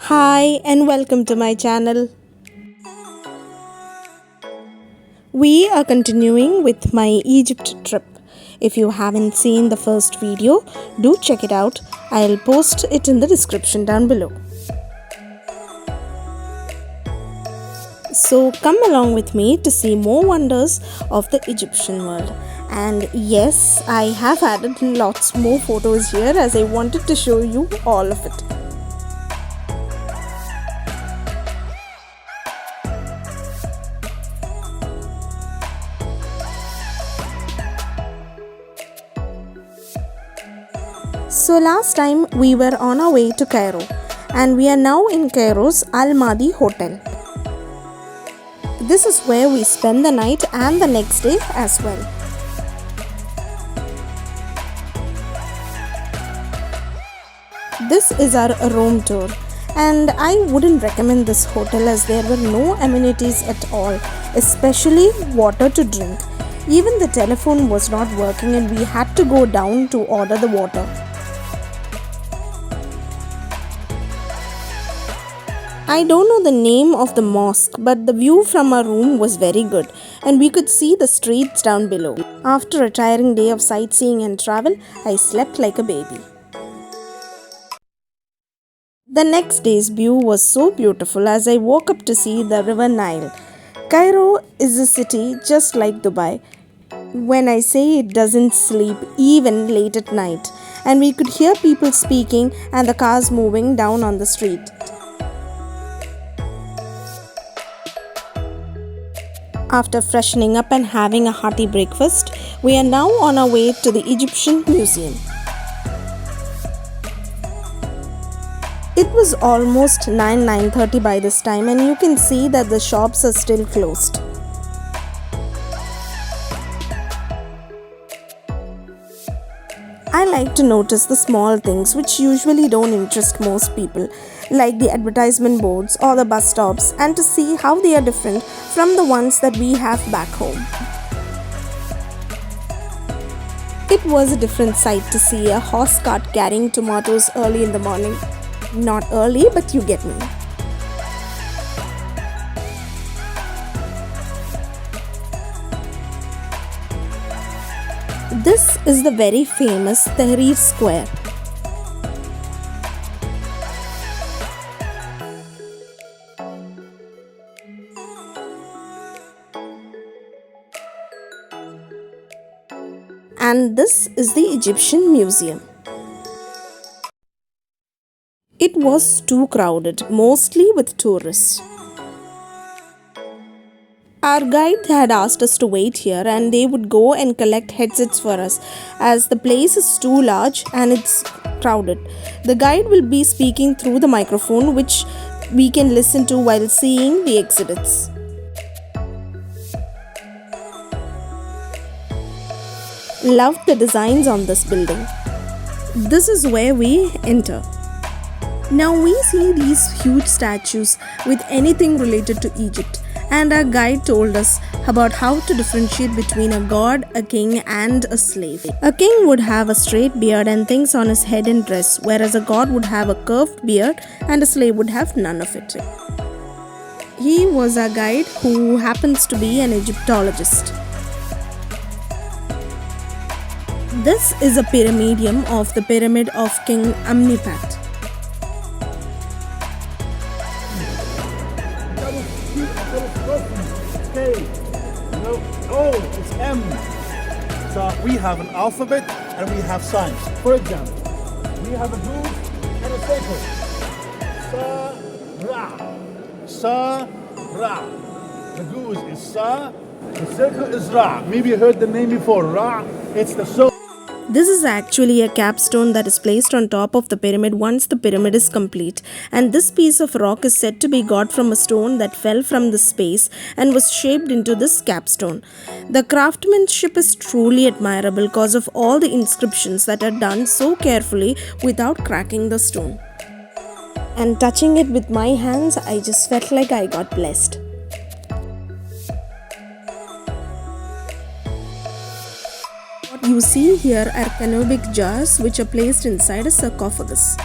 Hi and welcome to my channel. We are continuing with my Egypt trip. If you haven't seen the first video, do check it out. I'll post it in the description down below. So come along with me to see more wonders of the Egyptian world. And yes, I have added lots more photos here as I wanted to show you all of it. So last time we were on our way to Cairo and we are now in Cairo's Al Madi Hotel. This is where we spend the night and the next day as well. This is our room tour and I wouldn't recommend this hotel as there were no amenities at all, especially water to drink. Even the telephone was not working and we had to go down to order the water. I don't know the name of the mosque, but the view from our room was very good and we could see the streets down below. After a tiring day of sightseeing and travel, I slept like a baby. The next day's view was so beautiful as I woke up to see the river Nile. Cairo is a city just like Dubai. When I say it doesn't sleep even late at night, and we could hear people speaking and the cars moving down on the street. After freshening up and having a hearty breakfast, we are now on our way to the Egyptian Museum. It was almost 9:30 by this time and you can see that the shops are still closed. I like to notice the small things which usually don't interest most people, like the advertisement boards or the bus stops, and to see how they are different from the ones that we have back home. It was a different sight to see a horse cart carrying tomatoes early in the morning. Not early, but you get me. This is the very famous Tahrir Square. And this is the Egyptian Museum. It was too crowded, mostly with tourists. Our guide had asked us to wait here and they would go and collect headsets for us as the place is too large and it's crowded. The guide will be speaking through the microphone which we can listen to while seeing the exhibits. Loved the designs on this building. This is where we enter. Now we see these huge statues with anything related to Egypt, and our guide told us about how to differentiate between a god, a king and a slave. A king would have a straight beard and things on his head and dress, whereas a god would have a curved beard and a slave would have none of it. He was our guide who happens to be an Egyptologist. This is a pyramidium of the pyramid of King Amenhotep. It's M. So we have an alphabet and we have signs. For example, we have a groove and a circle. Sa, Ra. Sa, Ra. The goose is Sa, the circle is Ra. Maybe you heard the name before. Ra, it's the soul. This is actually a capstone that is placed on top of the pyramid once the pyramid is complete, and this piece of rock is said to be got from a stone that fell from the space and was shaped into this capstone. The craftsmanship is truly admirable because of all the inscriptions that are done so carefully without cracking the stone. And touching it with my hands, I just felt like I got blessed. What you see here are canopic jars which are placed inside a sarcophagus.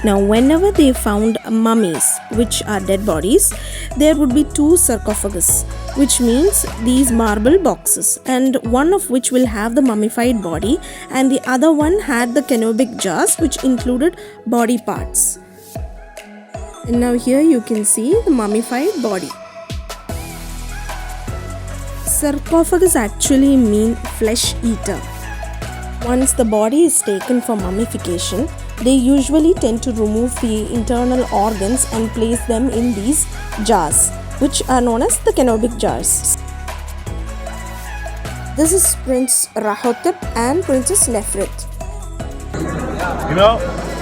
Now, whenever they found mummies, which are dead bodies, there would be two sarcophagus, which means these marble boxes, and one of which will have the mummified body, and the other one had the canopic jars, which included body parts. And now here you can see the mummified body. Sarcophagus actually mean flesh eater. Once the body is taken for mummification, they usually tend to remove the internal organs and place them in these jars, which are known as the canopic jars. This is Prince Rahotep and Princess Nefret. You know,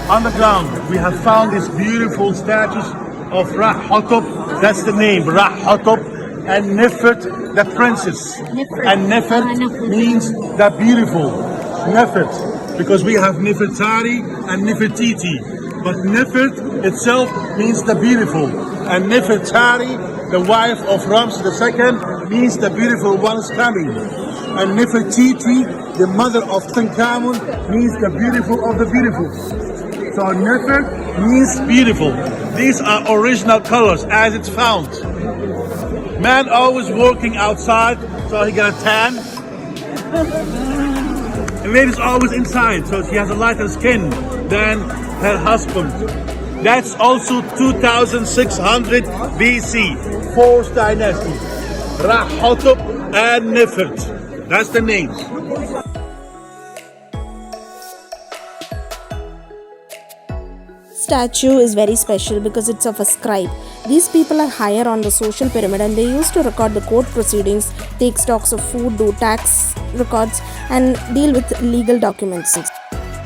on the ground we have found these beautiful statues of Rahotep. That's the name, Rahotep, and Nefret, the princess. And Nefret means the beautiful. Nefret, because we have Nefertari and Nefertiti, but Nefret itself means the beautiful, and Nefertari, the wife of Ramses II, means the beautiful ones coming, and Nefertiti, the mother of Tutankhamun, means the beautiful of the beautiful. So Nefert means beautiful. These are original colors as it's found. Man always working outside, so he got a tan. The lady's always inside, so she has a lighter skin than her husband. That's also 2600 BC, 4th dynasty. Rahotep and Nefert. That's the names. Statue is very special because it's of a scribe. These people are higher on the social pyramid and they used to record the court proceedings, take stocks of food, do tax records, and deal with legal documents.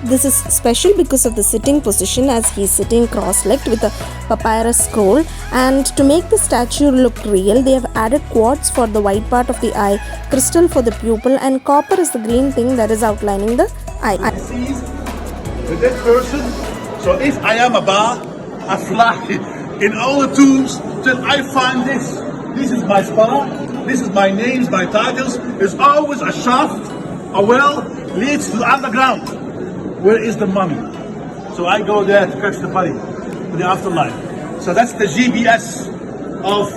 This is special because of the sitting position, as he is sitting cross-legged with a papyrus scroll, and to make the statue look real, they have added quartz for the white part of the eye, crystal for the pupil, and copper is the green thing that is outlining the eye. The dead person. So if I am a bar, I fly in all the tombs till I find this. This is my spa, this is my names, my titles. There's always a shaft, a well, leads to the underground. Where is the mummy? So I go there to catch the body for the afterlife. So that's the GPS of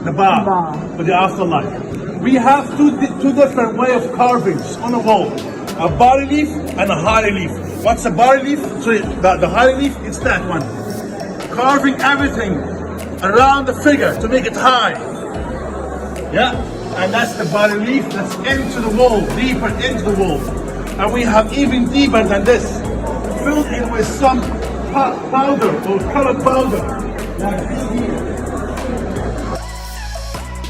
the bar for the afterlife. We have two different way of carvings on the wall. A bas relief and a high relief. What's a bas relief? So the high relief is that one. Carving everything around the figure to make it high. Yeah, and that's the bas relief that's into the wall, deeper into the wall. And we have even deeper than this, filled in with some powder or colored powder. Like this here.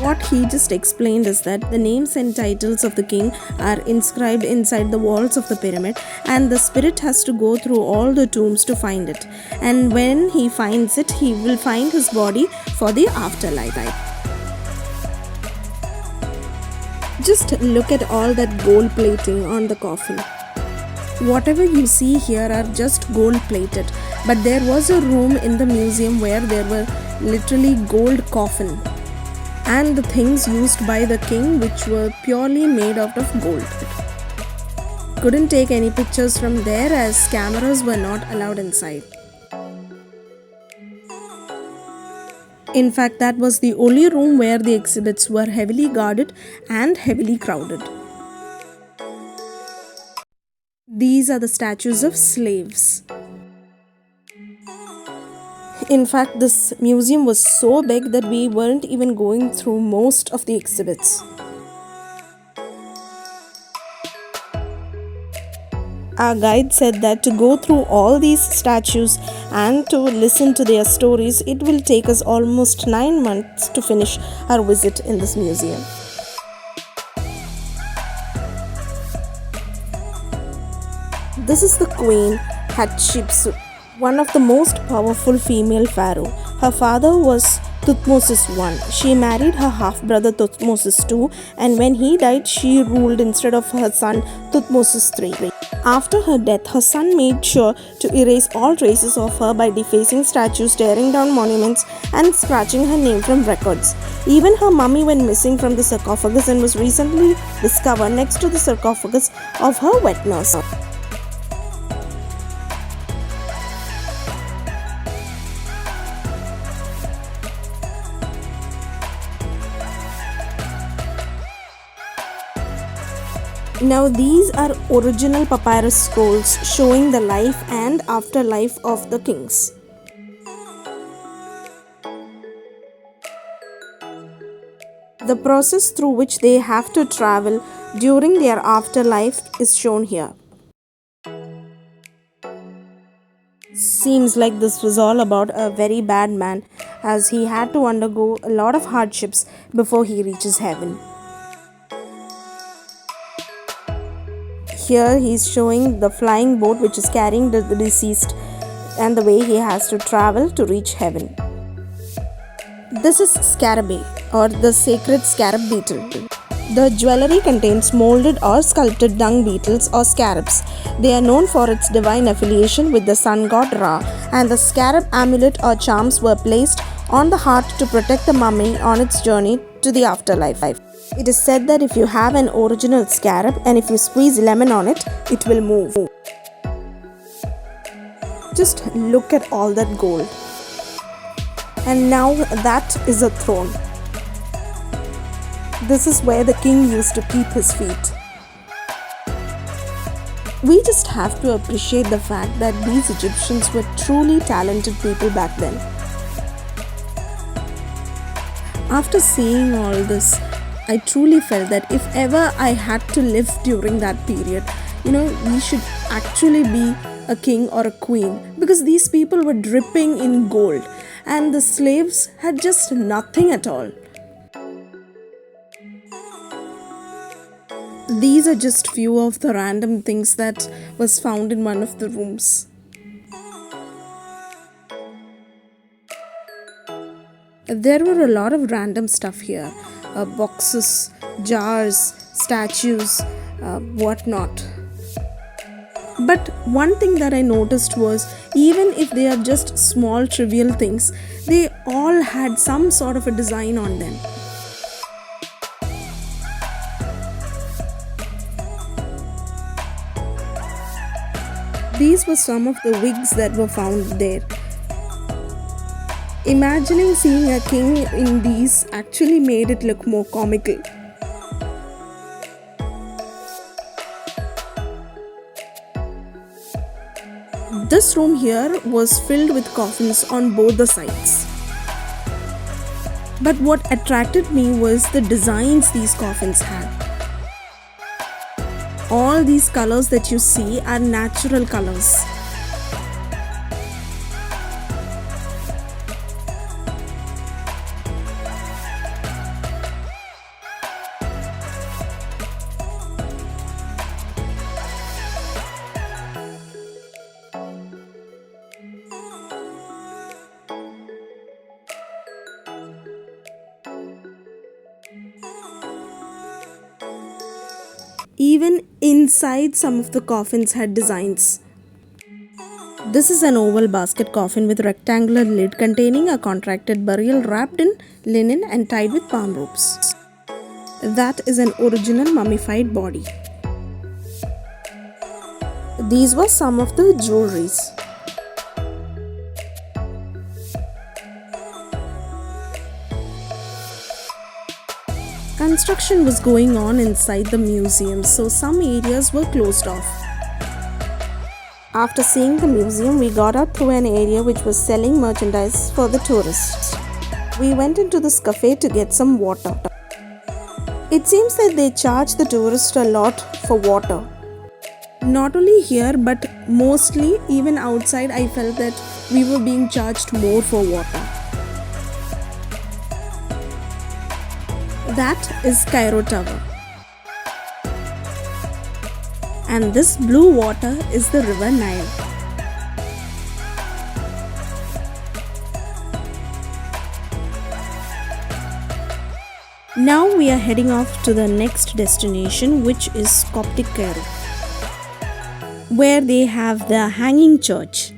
What he just explained is that the names and titles of the king are inscribed inside the walls of the pyramid, and the spirit has to go through all the tombs to find it. And when he finds it, he will find his body for the afterlife. Just look at all that gold plating on the coffin. Whatever you see here are just gold plated, but there was a room in the museum where there were literally gold coffin and the things used by the king, which were purely made out of gold. Couldn't take any pictures from there as cameras were not allowed inside. In fact, that was the only room where the exhibits were heavily guarded and heavily crowded. These are the statues of slaves. In fact, this museum was so big that we weren't even going through most of the exhibits. Our guide said that to go through all these statues and to listen to their stories, it will take us almost 9 months to finish our visit in this museum. This is the Queen Hatshepsut, one of the most powerful female pharaoh. Her father was Thutmose I. She married her half-brother Thutmose II, and when he died, she ruled instead of her son Thutmose III. After her death, her son made sure to erase all traces of her by defacing statues, tearing down monuments, and scratching her name from records. Even her mummy went missing from the sarcophagus and was recently discovered next to the sarcophagus of her wet nurse. Now, these are original papyrus scrolls showing the life and afterlife of the kings. The process through which they have to travel during their afterlife is shown here. Seems like this was all about a very bad man, as he had to undergo a lot of hardships before he reaches heaven. Here he is showing the flying boat which is carrying the deceased and the way he has to travel to reach heaven. This is scarabæ, or the sacred scarab beetle. The jewelry contains molded or sculpted dung beetles or scarabs. They are known for its divine affiliation with the sun god Ra, and the scarab amulet or charms were placed on the heart to protect the mummy on its journey to the afterlife. It is said that if you have an original scarab and if you squeeze lemon on it, it will move. Just look at all that gold. And now that is a throne. This is where the king used to keep his feet. We just have to appreciate the fact that these Egyptians were truly talented people back then. After seeing all this, I truly felt that if ever I had to live during that period, we should actually be a king or a queen, because these people were dripping in gold and the slaves had just nothing at all. These are just few of the random things that was found in one of the rooms. There were a lot of random stuff here. Boxes, jars, statues, whatnot. But one thing that I noticed was, even if they are just small trivial things, they all had some sort of a design on them. These were some of the wigs that were found there. Imagining seeing a king in these actually made it look more comical. This room here was filled with coffins on both the sides. But what attracted me was the designs these coffins had. All these colors that you see are natural colors. Even inside some of the coffins had designs. This is an oval basket coffin with rectangular lid containing a contracted burial wrapped in linen and tied with palm ropes. That is an original mummified body. These were some of the jewelries. Construction was going on inside the museum, so some areas were closed off. After seeing the museum, we got out through an area which was selling merchandise for the tourists. We went into this cafe to get some water. It seems that they charge the tourists a lot for water. Not only here, but mostly even outside, I felt that we were being charged more for water. That is Cairo Tower. And this blue water is the river Nile. Now we are heading off to the next destination, which is Coptic Cairo, where they have the hanging church.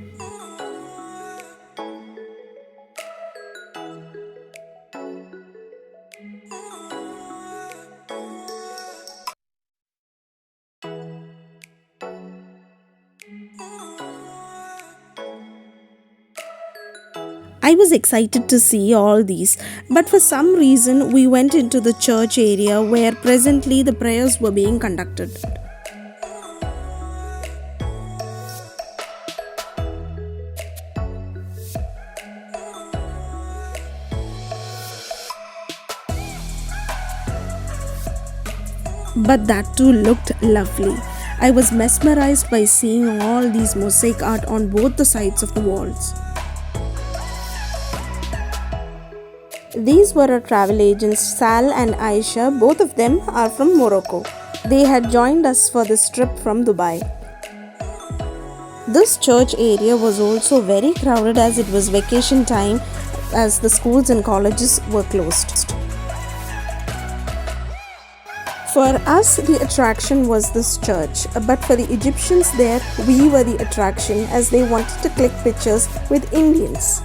I was excited to see all these, but for some reason we went into the church area where presently the prayers were being conducted. But that too looked lovely. I was mesmerized by seeing all these mosaic art on both the sides of the walls. These were our travel agents Sal and Aisha. Both of them are from Morocco. They had joined us for this trip from Dubai. This church area was also very crowded as it was vacation time, as the schools and colleges were closed. For us, the attraction was this church, but for the Egyptians there, we were the attraction as they wanted to click pictures with Indians.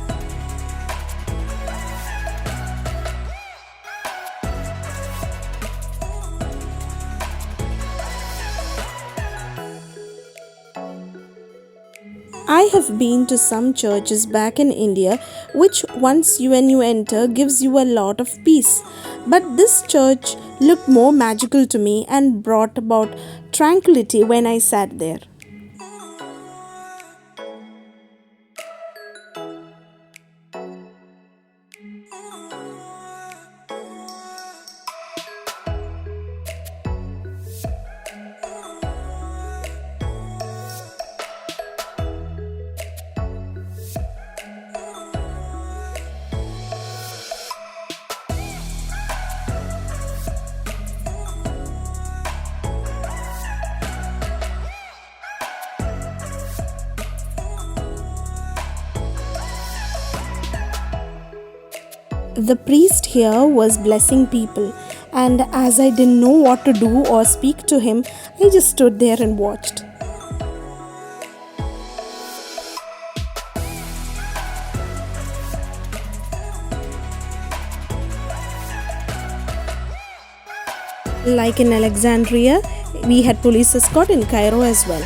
I have been to some churches back in India which once when you enter gives you a lot of peace. But this church looked more magical to me and brought about tranquility when I sat there. The priest here was blessing people, and as I didn't know what to do or speak to him, I just stood there and watched. Like in Alexandria, we had police escort in Cairo as well.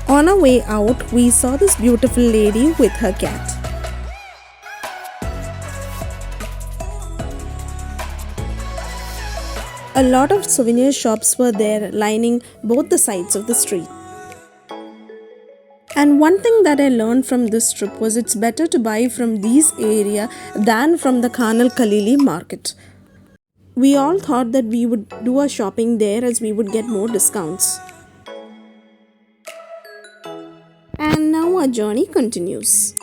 On our way out, we saw this beautiful lady with her cat. A lot of souvenir shops were there lining both the sides of the street. And one thing that I learned from this trip was it's better to buy from these area than from the Khan al-Khalili market. We all thought that we would do our shopping there as we would get more discounts. And now our journey continues.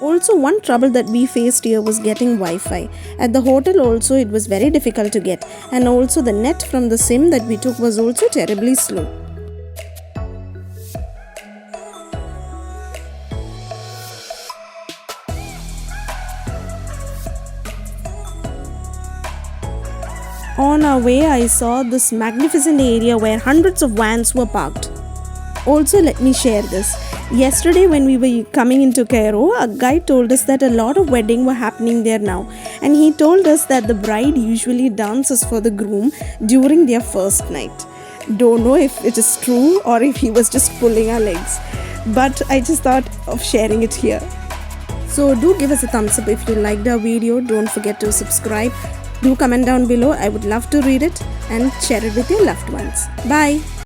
Also, one trouble that we faced here was getting Wi-Fi. At the hotel also it was very difficult to get, and also the net from the SIM that we took was also terribly slow. On our way, I saw this magnificent area where hundreds of vans were parked. Also, let me share this. Yesterday when we were coming into Cairo, a guy told us that a lot of weddings were happening there now, and he told us that the bride usually dances for the groom during their first night. Don't know if it is true or if he was just pulling our legs, but I just thought of sharing it here. So do give us a thumbs up if you liked our video. Don't forget to subscribe. Do comment down below. I would love to read it, and share it with your loved ones. Bye.